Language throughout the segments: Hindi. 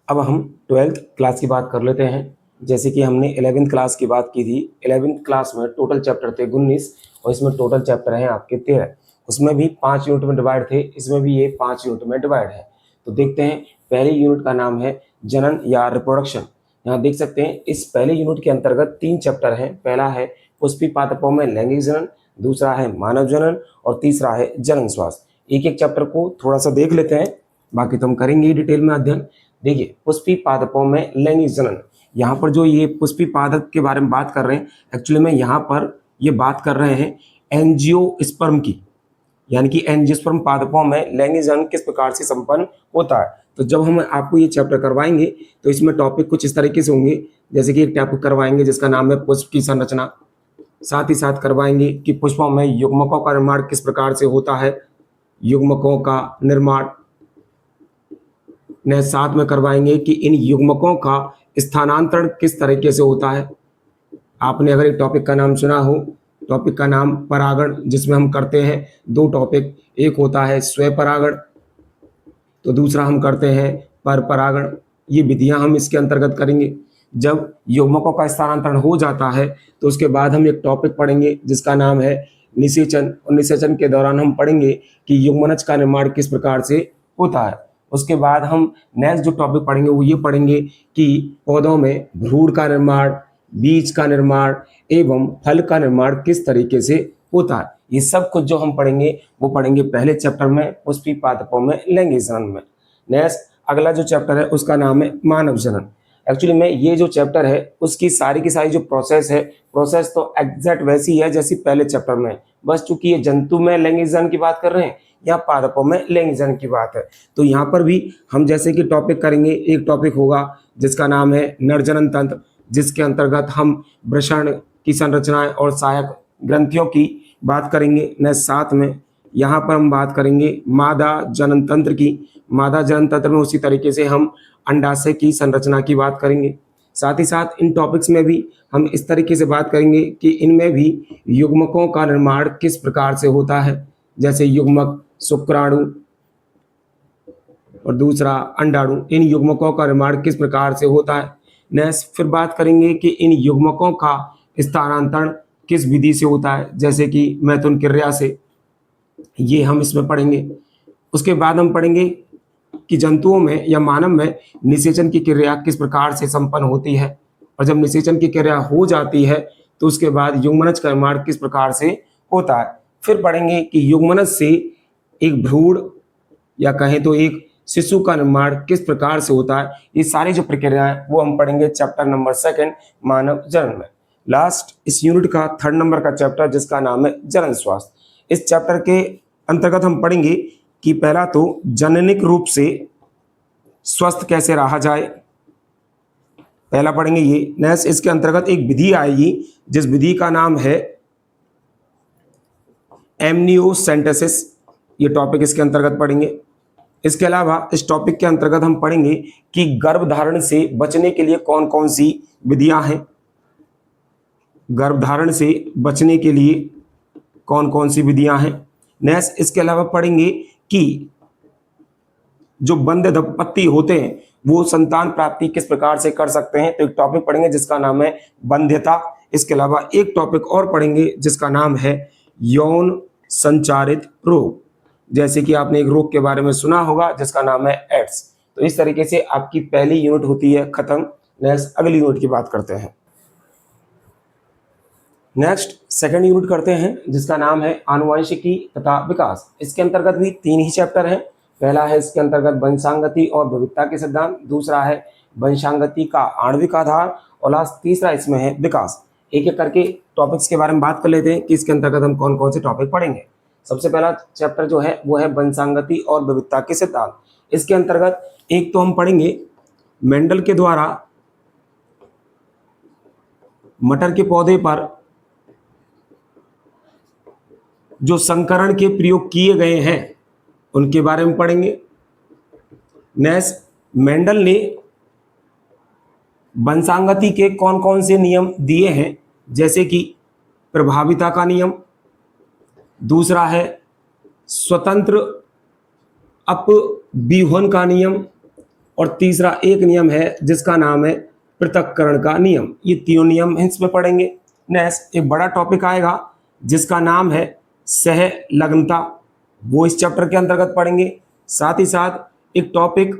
अब हम 12th क्लास की बात कर लेते हैं। जैसे कि हमने 11th क्लास की बात की थी। 11th क्लास में टोटल चैप्टर थे 19 और इसमें टोटल चैप्टर हैं आपके 13। उसमें भी 5 यूनिट में डिवाइड थे, इसमें भी ये 5 यूनिट में डिवाइड है। तो देखते हैं, पहले यूनिट का नाम है जनन या रिप्रोडक्शन। यहाँ देख सकते हैं इस पहले यूनिट के अंतर्गत 3 चैप्टर हैं। पहला है पुष्पी पादपों में लैंगिक जनन, दूसरा है मानव जनन और तीसरा है जनन स्वास्थ्य। एक एक चैप्टर को थोड़ा सा देख लेते हैं, बाकी तो हम करेंगे डिटेल में अध्ययन। देखिए, पुष्पी पादपों में लैंगिक जनन, यहाँ पर जो ये पुष्पी पादप के बारे में बात कर रहे हैं, एक्चुअली में यहाँ पर ये बात कर रहे हैं एंजियोस्पर्म की, यानी कि एंजियोस्पर्म पादपों में लैंगिक जनन किस प्रकार से संपन्न होता है। तो जब हम आपको ये चैप्टर करवाएंगे तो इसमें टॉपिक कुछ इस तरीके से होंगे। जैसे कि एक टॉपिक करवाएंगे जिसका नाम है पुष्प की संरचना, साथ ही साथ करवाएंगे कि पुष्पों में युग्मकों का निर्माण किस प्रकार से होता है, युग्मकों का निर्माण ने साथ में करवाएंगे कि इन युग्मकों का स्थानांतरण किस तरीके से होता है। आपने अगर एक टॉपिक का नाम सुना हो, टॉपिक का नाम परागण, जिसमें हम करते हैं 2 टॉपिक, एक होता है स्वपरागण तो दूसरा हम करते हैं पर परागण। ये विधियां हम इसके अंतर्गत करेंगे। जब युग्मकों का स्थानांतरण हो जाता है तो उसके बाद हम एक टॉपिक पढ़ेंगे जिसका नाम है निषेचन, और निषेचन के दौरान हम पढ़ेंगे कि युग्मनज का निर्माण किस प्रकार से होता है। उसके बाद हम नेक्स्ट जो टॉपिक पढ़ेंगे वो ये पढ़ेंगे कि पौधों में भ्रूण का निर्माण, बीज का निर्माण एवं फल का निर्माण किस तरीके से होता है। ये सब कुछ जो हम पढ़ेंगे वो पढ़ेंगे पहले चैप्टर में पुष्पी पादपों में लैंगिक जनन में। नेक्स्ट अगला जो चैप्टर है उसका नाम है मानव जनन। एक्चुअली में ये जो चैप्टर है उसकी सारी की सारी जो प्रोसेस है, प्रोसेस तो एग्जैक्ट वैसी है जैसी पहले चैप्टर में, बस चूंकि ये जंतु में लैंगिक जनन की बात कर रहे हैं या पादपों में लैंगिक जनन की बात है। तो यहाँ पर भी हम जैसे कि टॉपिक करेंगे, एक टॉपिक होगा जिसका नाम है नरजनन तंत्र, जिसके अंतर्गत हम वृषण की संरचनाएं और सहायक ग्रंथियों की बात करेंगे। न साथ में यहाँ पर हम बात करेंगे मादा जनन तंत्र की। मादा जनन तंत्र में उसी तरीके से हम अंडाशय की संरचना की बात करेंगे। साथ ही साथ इन टॉपिक्स में भी हम इस तरीके से बात करेंगे कि इनमें भी युग्मकों का निर्माण किस प्रकार से होता है, जैसे युग्मक, शुक्राणु और दूसरा अंडाणु, इन युग्मकों का निर्माण किस प्रकार से होता है। नेक्स्ट फिर बात करेंगे कि इन युग्मकों का स्थानांतरण किस विधि से होता है, जैसे कि मैथुन क्रिया से, ये हम इसमें पढ़ेंगे। उसके बाद हम पढ़ेंगे कि जंतुओं में या मानव में निषेचन की क्रिया किस प्रकार से संपन्न होती है, और जब निषेचन की क्रिया हो जाती है तो उसके बाद युग्मनज का निर्माण किस प्रकार से होता है। फिर पढ़ेंगे कि युग्मनज से एक भ्रूण या कहें तो एक शिशु का निर्माण किस प्रकार से होता है। ये सारी जो प्रक्रियाएं वो हम पढ़ेंगे चैप्टर नंबर 2 मानव जनन में। लास्ट इस यूनिट का 3rd नंबर का चैप्टर जिसका नाम है जनन स्वास्थ्य। इस चैप्टर के अंतर्गत हम पढ़ेंगे कि पहला तो जननिक रूप से स्वस्थ कैसे रहा जाए, पहला पढ़ेंगे ये। नेक्स्ट इसके अंतर्गत एक विधि आएगी जिस विधि का नाम है एमनियोसेंटेसिस, ये टॉपिक इसके अंतर्गत पढ़ेंगे। इसके अलावा इस टॉपिक के अंतर्गत हम पढ़ेंगे कि गर्भधारण से बचने के लिए कौन कौन सी विधियां हैं, गर्भधारण से बचने के लिए कौन कौन सी विधियां हैं। नेक्स्ट इसके अलावा पढ़ेंगे कि जो बंद दंपत्ति होते हैं वो संतान प्राप्ति किस प्रकार से कर सकते हैं, तो एक टॉपिक पढ़ेंगे जिसका नाम है बंध्यता। इसके अलावा एक टॉपिक और पढ़ेंगे जिसका नाम है यौन संचारित रोग, जैसे कि आपने एक रोग के बारे में सुना होगा जिसका नाम है एड्स। तो इस तरीके से आपकी पहली यूनिट होती है खत्म। नेक्स्ट अगली यूनिट की बात करते हैं। नेक्स्ट 2nd यूनिट करते हैं जिसका नाम है आनुवंशिकी तथा विकास। इसके अंतर्गत भी 3 ही चैप्टर हैं। पहला है इसके अंतर्गत वंशांगति और विविधता के सिद्धांत, दूसरा है वंशांगति का आणविक आधार और लास्ट तीसरा इसमें है विकास। एक एक करके टॉपिक्स के बारे में बात कर लेते हैं कि इसके अंतर्गत हम कौन कौन से टॉपिक पढ़ेंगे। सबसे पहला चैप्टर जो है वो है वंशांगति और विविधता के सिद्धांत। इसके अंतर्गत एक तो हम पढ़ेंगे मेंडल के द्वारा मटर के पौधे पर जो संकरण के प्रयोग किए गए हैं उनके बारे में पढ़ेंगे। नेक्स्ट मेंडल ने वंशांगति के कौन कौन से नियम दिए हैं, जैसे कि प्रभाविता का नियम, दूसरा है स्वतंत्र अपव्यूहन का नियम, और तीसरा एक नियम है जिसका नाम है पृथक्करण का नियम। ये तीनों नियम इसमें पढ़ेंगे। नेक्स्ट एक बड़ा टॉपिक आएगा जिसका नाम है सहलग्नता, वो इस चैप्टर के अंतर्गत पढ़ेंगे। साथ ही साथ एक टॉपिक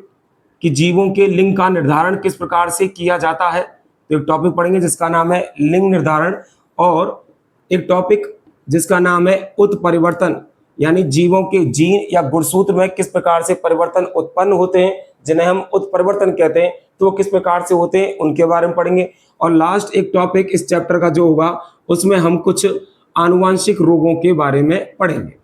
कि जीवों के लिंग का निर्धारण किस प्रकार से किया जाता है, तो एक टॉपिक पढ़ेंगे जिसका नाम है लिंग निर्धारण। और एक टॉपिक जिसका नाम है उत्परिवर्तन, यानी जीवों के जीन या गुणसूत्र में किस प्रकार से परिवर्तन उत्पन्न होते हैं, जिन्हें हम उत्परिवर्तन कहते हैं, तो वो किस प्रकार से होते हैं उनके बारे में पढ़ेंगे। और लास्ट एक टॉपिक इस चैप्टर का जो होगा उसमें हम कुछ आनुवांशिक रोगों के बारे में पढ़ेंगे।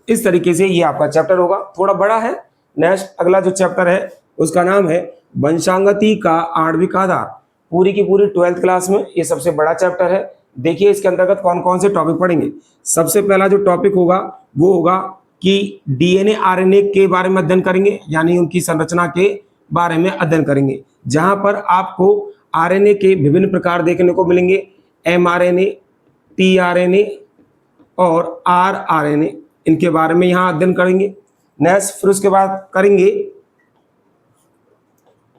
इस तरीके से ये आपका चैप्टर होगा, थोड़ा बड़ा है। नेक्स्ट अगला जो चैप्टर है उसका नाम है वंशांगति का आणविक आधार। पूरी की पूरी 12th क्लास में ये सबसे बड़ा चैप्टर है। देखिए इसके अंतर्गत कौन कौन से टॉपिक पढ़ेंगे। सबसे पहला जो टॉपिक होगा वो होगा कि डीएनए आरएनए के बारे में अध्ययन करेंगे, यानी उनकी संरचना के बारे में अध्ययन करेंगे, जहां पर आपको आरएनए के विभिन्न प्रकार देखने को मिलेंगे, एमआरएनए, टीआरएनए और आरआरएनए, इनके बारे में यहाँ अध्ययन करेंगे। नेक्स्ट फिर उसके बाद करेंगे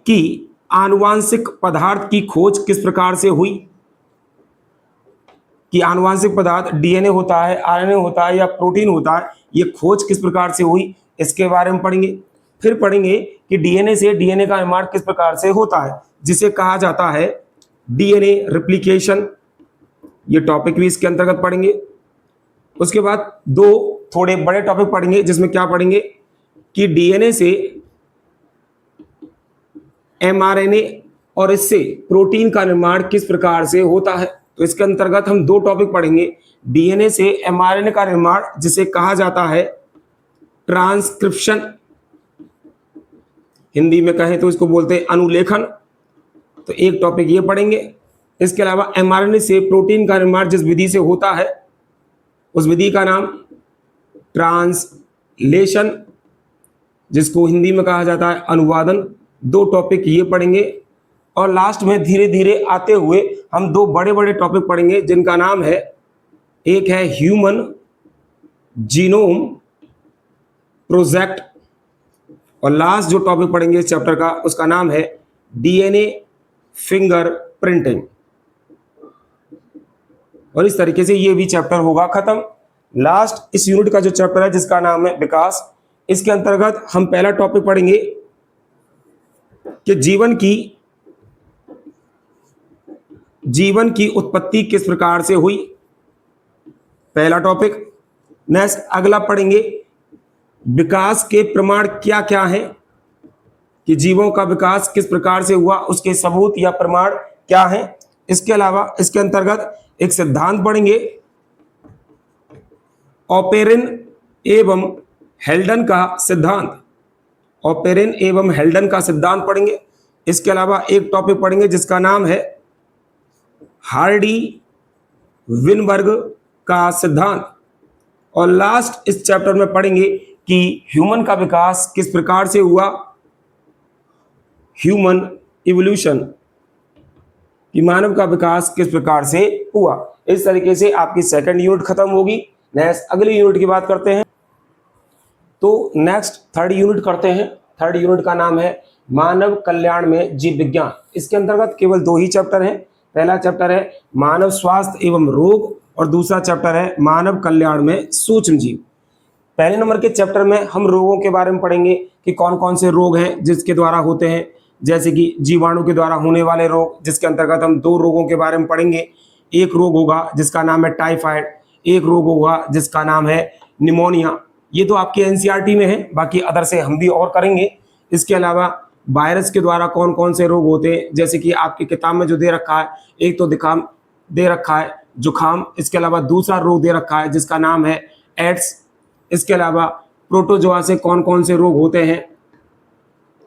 कि आनुवांशिक पदार्थ की खोज किस प्रकार से हुई, कि आनुवांशिक पदार्थ डीएनए होता है, आरएनए होता है या प्रोटीन होता है, ये खोज किस प्रकार से हुई, इसके बारे में पढ़ेंगे। फिर पढ़ेंगे कि डीएनए से डीएनए का निर्माण किस प्रकार से होता है, जिसे कहा जाता है डीएनए रेप्लिकेशन, ये टॉपिक भी इसके अंतर्गत पढ़ेंगे। उसके बाद दो थोड़े बड़े टॉपिक पढ़ेंगे जिसमें क्या पढ़ेंगे कि डीएनए से एमआरएनए और इससे प्रोटीन का निर्माण किस प्रकार से होता है। तो इसके अंतर्गत हम दो टॉपिक पढ़ेंगे, डीएनए से एमआरएनए का निर्माण जिसे कहा जाता है ट्रांसक्रिप्शन, हिंदी में कहें तो इसको बोलते हैं अनुलेखन, तो एक टॉपिक ये पढ़ेंगे। इसके अलावा एमआरएनए से प्रोटीन का निर्माण जिस विधि से होता है उस विधि का नाम ट्रांसलेशन, जिसको हिंदी में कहा जाता है अनुवादन, दो टॉपिक ये पढ़ेंगे। और लास्ट में धीरे धीरे आते हुए हम दो बड़े बड़े टॉपिक पढ़ेंगे जिनका नाम है, एक है ह्यूमन जीनोम प्रोजेक्ट, और लास्ट जो टॉपिक पढ़ेंगे इस चैप्टर का उसका नाम है डीएनए फिंगर प्रिंटिंग। और इस तरीके से ये भी चैप्टर होगा खत्म। लास्ट इस यूनिट का जो चैप्टर है जिसका नाम है विकास, इसके अंतर्गत हम पहला टॉपिक पढ़ेंगे कि जीवन की उत्पत्ति किस प्रकार से हुई, पहला टॉपिक। नेक्स्ट अगला पढ़ेंगे विकास के प्रमाण क्या क्या हैं, कि जीवों का विकास किस प्रकार से हुआ, उसके सबूत या प्रमाण क्या हैं। इसके अलावा इसके अंतर्गत एक सिद्धांत पढ़ेंगे, ऑपेरिन एवं हेल्डन का सिद्धांत, ऑपेरिन एवं हेल्डन का सिद्धांत पढ़ेंगे। इसके अलावा एक टॉपिक पढ़ेंगे जिसका नाम है हार्डी विनबर्ग का सिद्धांत। और लास्ट इस चैप्टर में पढ़ेंगे कि ह्यूमन का विकास किस प्रकार से हुआ, ह्यूमन इवोल्यूशन, कि मानव का विकास किस प्रकार से हुआ। इस तरीके से आपकी सेकंड यूनिट खत्म होगी। नेक्स्ट अगली यूनिट की बात करते हैं, तो नेक्स्ट थर्ड यूनिट करते हैं। थर्ड यूनिट का नाम है मानव कल्याण में जीव विज्ञान। इसके अंतर्गत केवल दो ही चैप्टर हैं। पहला चैप्टर है मानव स्वास्थ्य एवं रोग और दूसरा चैप्टर है मानव कल्याण में सूक्ष्म जीव। पहले नंबर के चैप्टर में हम रोगों के बारे में पढ़ेंगे कि कौन कौन से रोग हैं जिसके द्वारा होते हैं, जैसे कि जीवाणु के द्वारा होने वाले रोग, जिसके अंतर्गत हम दो रोगों के बारे में पढ़ेंगे। एक रोग होगा जिसका नाम है टाइफाइड, एक रोग होगा जिसका नाम है निमोनिया। ये तो आपके एनसीईआरटी में है, बाकी अदर से हम भी और करेंगे। इसके अलावा वायरस के द्वारा कौन कौन से रोग होते हैं, जैसे कि आपकी किताब में जो दे रखा है, एक तो दिखाम दे रखा है जुखाम, इसके अलावा दूसरा रोग दे रखा है जिसका नाम है एड्स। इसके अलावा प्रोटोजोआ से कौन कौन से रोग होते हैं।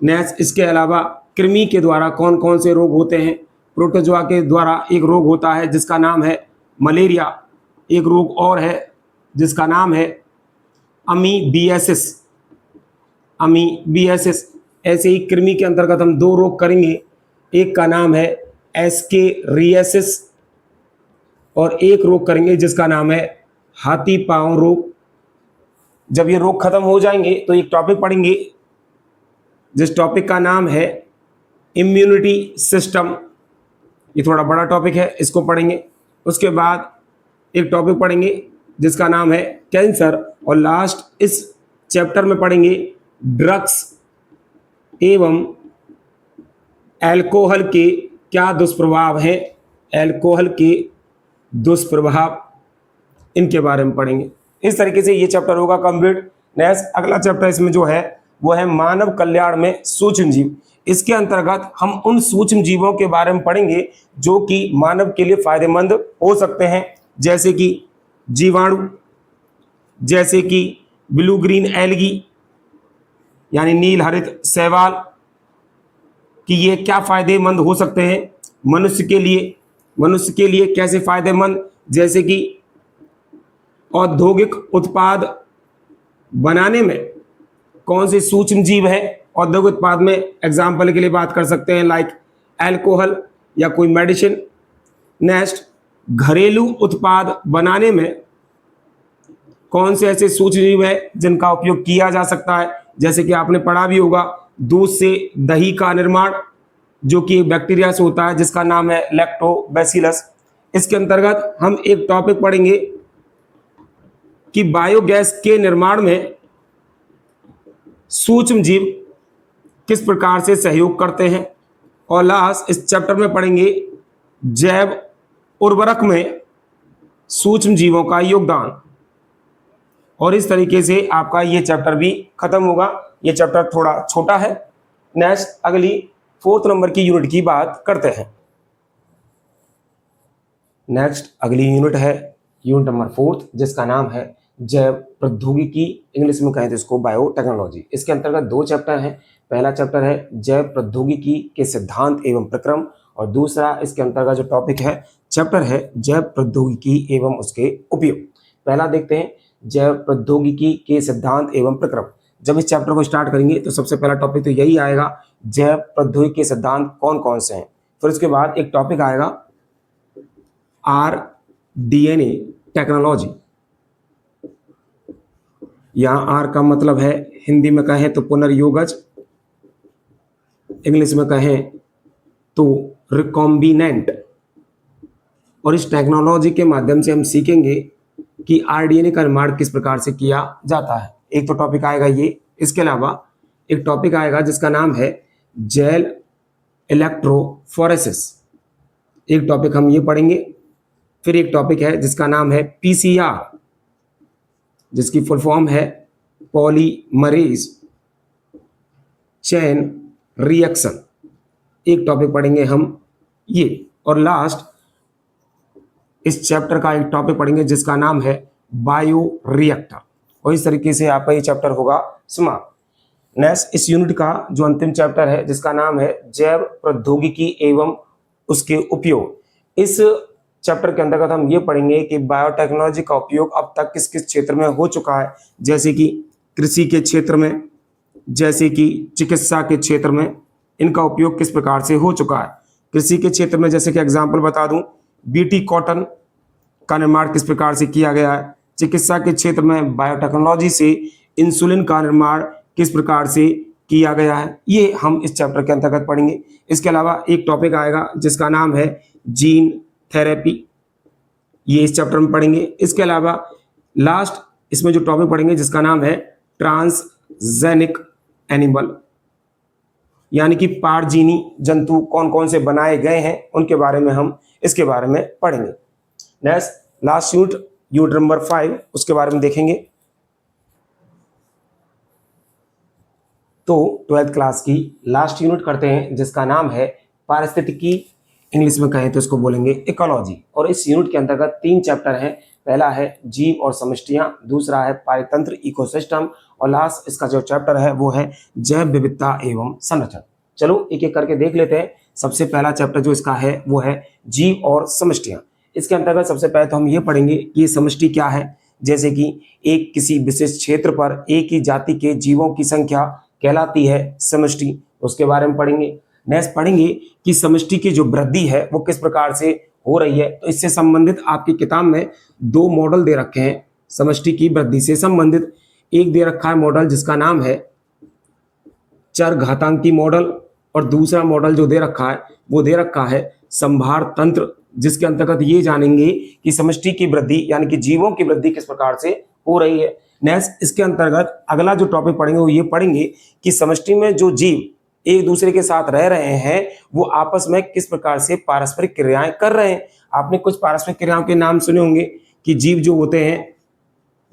नेक्स्ट इसके अलावा कृमि के द्वारा कौन कौन से रोग होते हैं। प्रोटोजोआ के द्वारा एक रोग होता है जिसका नाम है मलेरिया, एक रोग और है जिसका नाम है अमीबियासिस, अमीबियासिस। ऐसे ही कृमि के अंतर्गत हम दो रोग करेंगे, एक का नाम है एस्केरियासिस और एक रोग करेंगे जिसका नाम है हाथी पांव रोग। जब ये रोग खत्म हो जाएंगे तो एक टॉपिक पढ़ेंगे जिस टॉपिक का नाम है इम्यूनिटी सिस्टम। ये थोड़ा बड़ा टॉपिक है, इसको पढ़ेंगे। उसके बाद एक टॉपिक पढ़ेंगे जिसका नाम है कैंसर, और लास्ट इस चैप्टर में पढ़ेंगे ड्रग्स एवं अल्कोहल के क्या दुष्प्रभाव हैं, अल्कोहल के दुष्प्रभाव, इनके बारे में पढ़ेंगे। इस तरीके से ये चैप्टर होगा कंप्लीट। नेक्स्ट अगला चैप्टर इसमें जो है वो है मानव कल्याण में सूक्ष्म जीव। इसके अंतर्गत हम उन सूक्ष्म जीवों के बारे में पढ़ेंगे जो कि मानव के लिए फायदेमंद हो सकते हैं, जैसे कि जीवाणु, जैसे कि ब्लू ग्रीन एल्गी यानी नील हरित शैवाल, कि ये क्या फायदेमंद हो सकते हैं मनुष्य के लिए, मनुष्य के लिए कैसे फायदेमंद, जैसे कि औद्योगिक उत्पाद बनाने में कौन से सूक्ष्म जीव है औद्योगिक उत्पाद में। एग्जाम्पल के लिए बात कर सकते हैं लाइक अल्कोहल या कोई मेडिसिन। नेक्स्ट घरेलू उत्पाद बनाने में कौन से ऐसे सूक्ष्म जीव है जिनका उपयोग किया जा सकता है, जैसे कि आपने पढ़ा भी होगा दूध से दही का निर्माण जो कि बैक्टीरिया से होता है जिसका नाम है लैक्टोबैसिलस। इसके अंतर्गत हम एक टॉपिक पढ़ेंगे कि बायोगैस के निर्माण में सूक्ष्म जीव किस प्रकार से सहयोग करते हैं, और लास्ट इस चैप्टर में पढ़ेंगे जैव उर्वरक में सूक्ष्म जीवों का योगदान। और इस तरीके से आपका ये चैप्टर भी खत्म होगा। ये चैप्टर थोड़ा छोटा है। नेक्स्ट अगली 4th नंबर की यूनिट की बात करते हैं। नेक्स्ट अगली यूनिट है यूनिट नंबर 4th, जिसका नाम है जैव प्रौद्योगिकी, इंग्लिश में कहें तो इसको बायोटेक्नोलॉजी। इसके अंतर्गत 2 चैप्टर हैं। पहला चैप्टर है जैव प्रौद्योगिकी के सिद्धांत एवं प्रक्रम, और दूसरा इसके अंतर्गत जो टॉपिक है चैप्टर है जैव प्रौद्योगिकी एवं उसके उपयोग। पहला देखते हैं जैव प्रौद्योगिकी के सिद्धांत एवं प्रक्रम। जब इस चैप्टर को स्टार्ट करेंगे तो सबसे पहला टॉपिक तो यही आएगा, जैव प्रौद्योगिकी के सिद्धांत कौन कौन से हैं। फिर उसके बाद एक टॉपिक आएगा RDNA टेक्नोलॉजी। यहाँ R का मतलब है हिंदी में कहें तो पुनर्योगज, इंग्लिश में कहें तो रिकॉम्बिनेंट। और इस टेक्नोलॉजी के माध्यम से हम सीखेंगे कि RDNA का निर्माण किस प्रकार से किया जाता है। एक तो टॉपिक आएगा ये। इसके अलावा एक टॉपिक आएगा जिसका नाम है जेल इलेक्ट्रोफोरेसिस, एक टॉपिक हम ये पढ़ेंगे। फिर एक टॉपिक है जिसका नाम है PCR, जिसकी फुल फॉर्म है पॉलीमरेज चेन रिएक्शन, एक टॉपिक पढ़ेंगे हम ये। और लास्ट इस चैप्टर का एक टॉपिक पढ़ेंगे जिसका नाम है बायो रिएक्टर। और इस तरीके से आपका ये चैप्टर होगा समाप्त। नेक्स्ट इस यूनिट का जो अंतिम चैप्टर है जिसका नाम है जैव प्रौद्योगिकी एवं उसके उपयोग। इस चैप्टर के अंतर्गत हम ये पढ़ेंगे कि बायोटेक्नोलॉजी का उपयोग अब तक किस किस क्षेत्र में हो चुका है, जैसे कि कृषि के क्षेत्र में, जैसे कि चिकित्सा के क्षेत्र में इनका उपयोग किस प्रकार से हो चुका है। कृषि के क्षेत्र में जैसे कि एग्जाम्पल बता दूं, BT कॉटन का निर्माण किस प्रकार से किया गया है। चिकित्सा के क्षेत्र में बायोटेक्नोलॉजी से इंसुलिन का निर्माण किस प्रकार से किया गया है, ये हम इस चैप्टर के अंतर्गत पढ़ेंगे। इसके अलावा एक टॉपिक आएगा जिसका नाम है जीन थेरेपी, ये इस चैप्टर में पढ़ेंगे। इसके अलावा लास्ट इसमें जो टॉपिक पढ़ेंगे जिसका नाम है ट्रांसजेनिक एनिमल, यानी कि पारजीनी जंतु कौन कौन से बनाए गए हैं उनके बारे में हम इसके बारे में पढ़ेंगे। नेक्स्ट लास्ट यूनिट नंबर 5, उसके बारे में देखेंगे। तो 12th क्लास की लास्ट यूनिट करते हैं जिसका नाम है पारिस्थितिकी, इंग्लिश में कहें तो इसको बोलेंगे इकोलॉजी। और इस यूनिट के अंतर्गत 3 चैप्टर हैं। पहला है जीव और समष्टियां, दूसरा है पारितंत्र इकोसिस्टम, और लास्ट इसका जो चैप्टर है वो है जैव विविधता एवं संरक्षण। चलो एक एक करके देख लेते हैं। सबसे पहला चैप्टर जो इसका है वो है जीव और समष्टियां। इसके अंतर्गत सबसे पहले तो हम ये पढ़ेंगे कि ये समष्टि क्या है, जैसे कि एक किसी विशेष क्षेत्र पर एक ही जाति के जीवों की संख्या कहलाती है समष्टि, उसके बारे में पढ़ेंगे। नेक्स्ट पढ़ेंगे कि समष्टि की जो वृद्धि है वो किस प्रकार से हो रही है। तो इससे संबंधित आपकी किताब में 2 मॉडल दे रखे हैं समष्टि की वृद्धि से संबंधित। एक दे रखा है मॉडल जिसका नाम है चरघातांकी मॉडल, और दूसरा मॉडल जो दे रखा है वो दे रखा है संभार तंत्र, जिसके अंतर्गत ये जानेंगे कि समष्टि की वृद्धि यानी कि जीवों की वृद्धि किस प्रकार से हो रही है। नेक्स्ट इसके अंतर्गत अगला जो टॉपिक पढ़ेंगे वो ये पढ़ेंगे कि समष्टि में जो जीव एक दूसरे के साथ रह रहे हैं वो आपस में किस प्रकार से पारस्परिक क्रियाएं कर रहे हैं। आपने कुछ पारस्परिक क्रियाओं के नाम सुने होंगे कि जीव जो होते हैं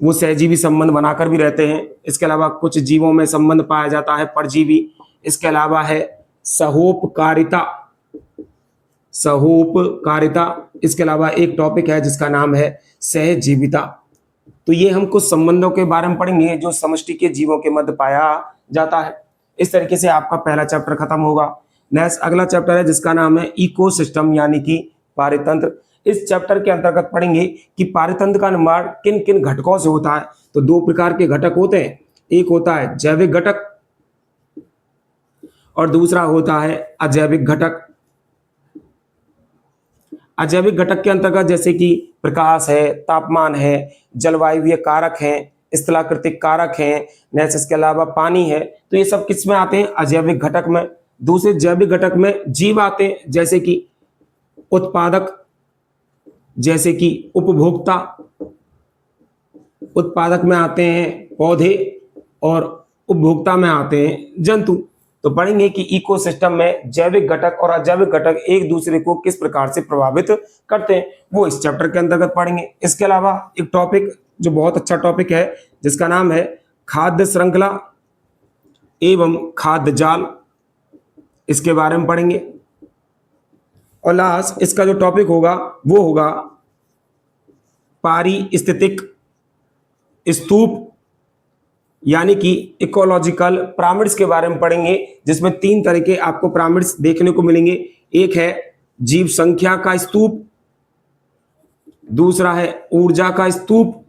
वो सहजीवी संबंध बनाकर भी रहते हैं। इसके अलावा कुछ जीवों में संबंध पाया जाता है परजीवी। इसके अलावा है सहोपकारिता, सहोपकारिता। इसके अलावा एक टॉपिक है जिसका नाम है सहजीविता। तो ये हम कुछ संबंधों के बारे में पढ़ेंगे जो समष्टि के जीवों के मध्य पाया जाता है। इस तरीके से आपका पहला चैप्टर खत्म होगा। नेक्स्ट अगला चैप्टर है जिसका नाम है इकोसिस्टम यानी कि पारितंत्र। इस चैप्टर के अंतर्गत पढ़ेंगे कि पारितंत्र का निर्माण किन किन घटकों से होता है। तो दो प्रकार के घटक होते हैं, एक होता है जैविक घटक और दूसरा होता है अजैविक घटक। अजैविक घटक के अंतर्गत जैसे कि प्रकाश है, तापमान है, जलवायुवीय कारक हैं, स्थलाकृतिक कारक हैं, नेक्स्ट इसके अलावा पानी है। तो ये सब किस में आते हैं? अजैविक घटक में। दूसरे जैविक घटक में जीव आते हैं जैसे कि उत्पादक, जैसे कि उपभोक्ता। उत्पादक में आते हैं पौधे और उपभोक्ता में आते हैं जंतु। तो पढ़ेंगे कि इकोसिस्टम में जैविक घटक और अजैविक घटक एक दूसरे को किस प्रकार से प्रभावित करते हैं, वो इस चैप्टर के अंतर्गत पढ़ेंगे। इसके अलावा एक टॉपिक जो बहुत अच्छा टॉपिक है जिसका नाम है खाद्य श्रृंखला एवं खाद्य जाल, इसके बारे में पढ़ेंगे। और लास्ट इसका जो टॉपिक होगा वो होगा पारिस्थितिक स्तूप यानी कि इकोलॉजिकल पिरामिड्स के बारे में पढ़ेंगे, जिसमें तीन तरह के आपको पिरामिड्स देखने को मिलेंगे। एक है जीव संख्या का स्तूप, दूसरा है ऊर्जा का स्तूप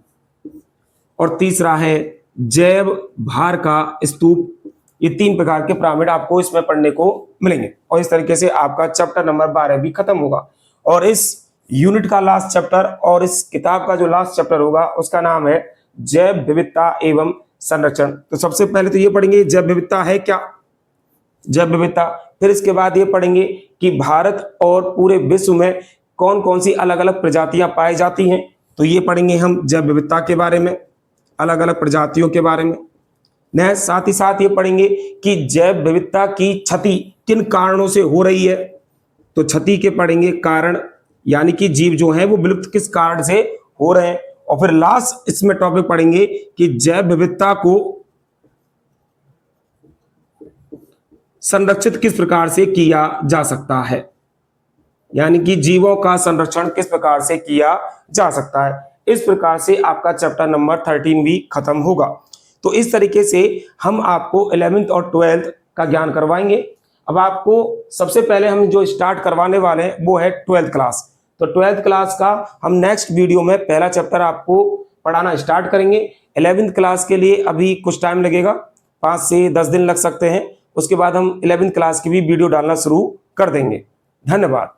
और तीसरा है जैव भार का स्तूप। ये तीन प्रकार के पिरामिड आपको इसमें पढ़ने को मिलेंगे। और इस तरीके से आपका चैप्टर नंबर 12 भी खत्म होगा। और इस यूनिट का लास्ट चैप्टर और इस किताब का जो लास्ट चैप्टर होगा उसका नाम है जैव विविधता एवं संरक्षण। तो सबसे पहले तो ये पढ़ेंगे जैव विविधता है क्या, जैव विविधता। फिर इसके बाद ये पढ़ेंगे कि भारत और पूरे विश्व में कौन कौन सी अलग अलग प्रजातियां पाई जाती हैं। तो ये पढ़ेंगे हम जैव विविधता के बारे में, अलग अलग प्रजातियों के बारे में। नेक्स्ट साथ ही साथ ये पढ़ेंगे कि जैव विविधता की क्षति किन कारणों से हो रही है। तो क्षति के पढ़ेंगे कारण, यानी कि जीव जो है वो विलुप्त किस कारण से हो रहे हैं। और फिर लास्ट इसमें टॉपिक पढ़ेंगे कि जैव विविधता को संरक्षित किस प्रकार से किया जा सकता है, यानी कि जीवों का संरक्षण किस प्रकार से किया जा सकता है। इस प्रकार से आपका चैप्टर नंबर 13 भी खत्म होगा। तो इस तरीके से हम आपको 11th और 12th का ज्ञान करवाएंगे। अब आपको सबसे पहले हम जो स्टार्ट करवाने वाले हैं वो है 12th क्लास। तो 12th क्लास का हम नेक्स्ट वीडियो में पहला चैप्टर आपको पढ़ाना स्टार्ट करेंगे। 11th क्लास के लिए अभी कुछ टाइम लगेगा, 5 से 10 दिन लग सकते हैं। उसके बाद हम 11th क्लास की भी वीडियो डालना शुरू कर देंगे। धन्यवाद।